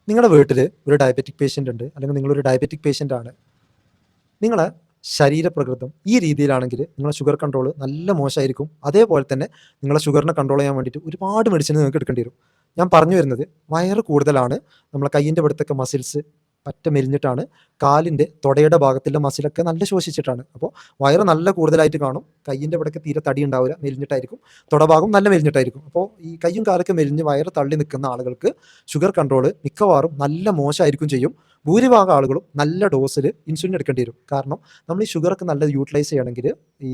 നിങ്ങളുടെ വീട്ടിൽ ഒരു ഡയബറ്റിക് പേഷ്യൻ്റ് ഉണ്ട്, അല്ലെങ്കിൽ നിങ്ങളൊരു ഡയബറ്റിക് പേഷ്യൻ്റ് ആണ്. നിങ്ങളെ ശരീരപ്രകൃതം ഈ രീതിയിലാണെങ്കിൽ നിങ്ങളെ ഷുഗർ കൺട്രോൾ നല്ല മോശമായിരിക്കും. അതേപോലെ തന്നെ നിങ്ങളെ ഷുഗറിനെ കൺട്രോൾ ചെയ്യാൻ വേണ്ടിയിട്ട് ഒരുപാട് മെഡിസിൻ നിങ്ങൾക്ക് എടുക്കേണ്ടി വരും. ഞാൻ പറഞ്ഞു വരുന്നത്, വയറ് കൂടുതലാണ്, നമ്മളെ കയ്യിൻ്റെ ഇവിടുത്തൊക്കെ മസിൽസ് പറ്റ മെലിഞ്ഞിട്ടാണ്, കാലിൻ്റെ തൊടയുടെ ഭാഗത്തുള്ള മസിലൊക്കെ നല്ല ശോഷിച്ചിട്ടാണ്. അപ്പോൾ വയറ് നല്ല കൂടുതലായിട്ട് കാണും, കയ്യിൻ്റെ ഇവിടെയൊക്കെ തീരെ തടി ഉണ്ടാവില്ല, മെലിഞ്ഞിട്ടായിരിക്കും, തൊടഭാഗം നല്ല മെലിഞ്ഞിട്ടായിരിക്കും. അപ്പോൾ ഈ കയ്യും കാലൊക്കെ മെലിഞ്ഞ് വയറ് തള്ളി നിൽക്കുന്ന ആളുകൾക്ക് ഷുഗർ കൺട്രോൾ മിക്കവാറും നല്ല മോശമായിരിക്കും ചെയ്യും. ഭൂരിഭാഗം ആളുകളും നല്ല ഡോസിൽ ഇൻസുലിൻ എടുക്കേണ്ടി വരും. കാരണം നമ്മൾ ഈ ഷുഗറൊക്കെ നല്ല യൂട്ടിലൈസ് ചെയ്യണമെങ്കിൽ ഈ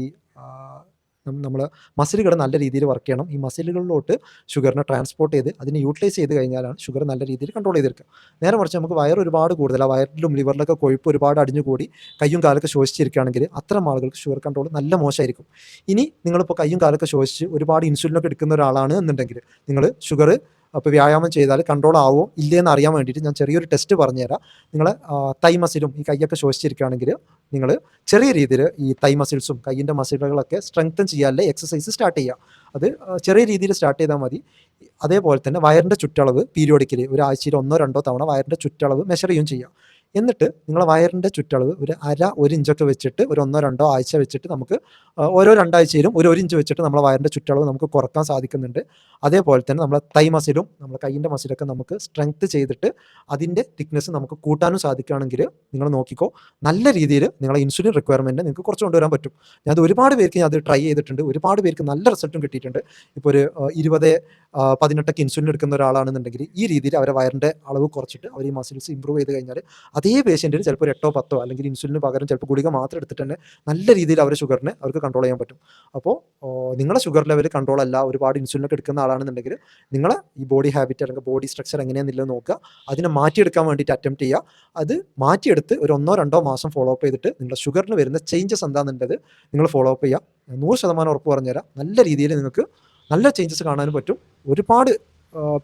നമ്മൾ മസിലുകൾ നല്ല രീതിയിൽ വർക്ക് ചെയ്യണം. ഈ മസിലുകളിലോട്ട് ഷുഗറിനെ ട്രാൻസ്പോർട്ട് ചെയ്ത് അതിനെ യൂട്ടിലൈസ് ചെയ്ത് കഴിഞ്ഞാലാണ് ഷുഗർ നല്ല രീതിയിൽ കൺട്രോൾ ചെയ്തെടുക്കുക. നേരെ മറിച്ച് നമുക്ക് വയറ് ഒരുപാട് കൂടുതൽ, ആ വയറിലും ലിവറിലൊക്കെ കൊഴുപ്പ് ഒരുപാട് അടിഞ്ഞുകൂടി കയ്യും കാലൊക്കെ ശോഷിച്ചിരിക്കുകയാണെങ്കിൽ അത്തരം ആളുകൾക്ക് ഷുഗർ കൺട്രോൾ നല്ല മോശമായിരിക്കും. ഇനി നിങ്ങളിപ്പോൾ കയ്യും കാലൊക്കെ ശോഷിച്ച് ഒരുപാട് ഇൻസുലിനൊക്കെ എടുക്കുന്ന ഒരാളാണ് എന്നുണ്ടെങ്കിൽ, നിങ്ങൾ ഷുഗർ അപ്പോൾ വ്യായാമം ചെയ്താൽ കൺട്രോൾ ആവോ ഇല്ലയെന്ന് അറിയാൻ വേണ്ടിയിട്ട് ഞാൻ ചെറിയൊരു ടെസ്റ്റ് പറഞ്ഞുതരാം. നിങ്ങൾ തൈ മസിലും ഈ കൈയൊക്കെ ശോഷിച്ചിരിക്കുകയാണെങ്കിൽ നിങ്ങൾ ചെറിയ രീതിയിൽ ഈ തൈ മസിൽസും കയ്യിൻ്റെ മസിലുകളൊക്കെ സ്ട്രെങ്തൻ ചെയ്യാനുള്ള എക്സസൈസ് സ്റ്റാർട്ട് ചെയ്യുക. അത് ചെറിയ രീതിയിൽ സ്റ്റാർട്ട് ചെയ്താൽ മതി. അതേപോലെ തന്നെ വയറിൻ്റെ ചുറ്റളവ് പീരിയോഡിക്കലി ഒരു ആഴ്ചയിൽ 1-2 തവണ വയറിൻ്റെ ചുറ്റളവ് മെഷർ ചെയ്യുകയും ചെയ്യുക. എന്നിട്ട് നിങ്ങളെ വയറിൻ്റെ ചുറ്റളവ് ഒരു 1 ഇഞ്ചൊക്കെ വെച്ചിട്ട് ഒരു 1-2 ആഴ്ച വെച്ചിട്ട് നമുക്ക് ഓരോ 2 ആഴ്ചയിലും ഒരു ഇഞ്ച് വെച്ചിട്ട് നമ്മളെ വയറിൻ്റെ ചുറ്റളവ് നമുക്ക് കുറക്കാൻ സാധിക്കുന്നുണ്ട്. അതേപോലെ തന്നെ നമ്മളെ തൈ മസിലും നമ്മളെ കയ്യിൻ്റെ മസിലൊക്കെ നമുക്ക് സ്ട്രെങ്ത് ചെയ്തിട്ട് അതിൻ്റെ തിക്നെസ് നമുക്ക് കൂട്ടാനും സാധിക്കുകയാണെങ്കിൽ നിങ്ങൾ നോക്കിക്കോ, നല്ല രീതിയിൽ നിങ്ങളെ ഇൻസുലിൻ റിക്വയർമെൻറ്റ് നിങ്ങൾക്ക് കുറച്ച് കൊണ്ടുവരാൻ പറ്റും. ഞാൻ ഒരുപാട് പേർക്ക് ഞാൻ അത് ട്രൈ ചെയ്തിട്ടുണ്ട്, ഒരുപാട് പേർക്ക് നല്ല റിസൾട്ടും കിട്ടിയിട്ടുണ്ട്. ഇപ്പോൾ ഒരു 20-18 ഇൻസുലിൻ എടുക്കുന്ന ഒരാളാണെന്നുണ്ടെങ്കിൽ ഈ രീതിയിൽ അവരെ വയറിൻ്റെ അളവ് കുറച്ചിട്ട് അവർ ഈ മസിൽസ് ഇമ്പ്രൂവ് ചെയ്ത് കഴിഞ്ഞാൽ അതേ പേഷ്യൻറ്റിന് ചിലപ്പോൾ ഒരു 8-10 അല്ലെങ്കിൽ ഇൻസുലിന് പകരം ചിലപ്പോൾ ഗുളിക മാത്രം എടുത്തിട്ട് തന്നെ നല്ല രീതിയിൽ അവരുടെ ഷുഗറിനെ അവർക്ക് കൺട്രോൾ ചെയ്യാൻ പറ്റും. അപ്പോൾ നിങ്ങളെ ഷുഗർ ലെവൽ കൺട്രോൾ അല്ല, ഒരുപാട് ഇൻസുലിനൊക്കെ എടുക്കുന്ന ആളാണെന്നുണ്ടെങ്കിൽ നിങ്ങളെ ഈ ബോഡി ഹാബിറ്റ് അല്ലെങ്കിൽ ബോഡി സ്ട്രക്ചർ എങ്ങനെയാണെന്നുള്ളത് നോക്കുക, അതിനെ മാറ്റിയെടുക്കാൻ വേണ്ടിയിട്ട് അറ്റംപ്റ്റ് ചെയ്യുക. അത് മാറ്റിയെടുത്ത് ഒരു 1-2 മാസം ഫോളോ അപ്പ് ചെയ്തിട്ട് നിങ്ങളുടെ ഷുഗറിന് വരുന്ന ചേഞ്ചസ് എന്താണെന്നുള്ളത് നിങ്ങൾ ഫോളോ അപ്പ് ചെയ്യുക. 100% ഉറപ്പ് പറഞ്ഞുതരാം, നല്ല രീതിയിൽ നിങ്ങൾക്ക് നല്ല ചേഞ്ചസ് കാണാനും പറ്റും. ഒരുപാട്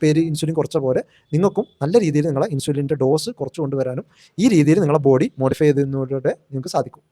പേര് ഇൻസുലിൻ കുറച്ച പോലെ നിങ്ങൾക്കും നല്ല രീതിയിൽ നിങ്ങളെ ഇൻസുലിൻ്റെ ഡോസ് കുറച്ച് കൊണ്ടുവരാനും ഈ രീതിയിൽ നിങ്ങളെ ബോഡി മോഡിഫൈ ചെയ്യുന്നതിലൂടെ നിങ്ങൾക്ക് സാധിക്കും.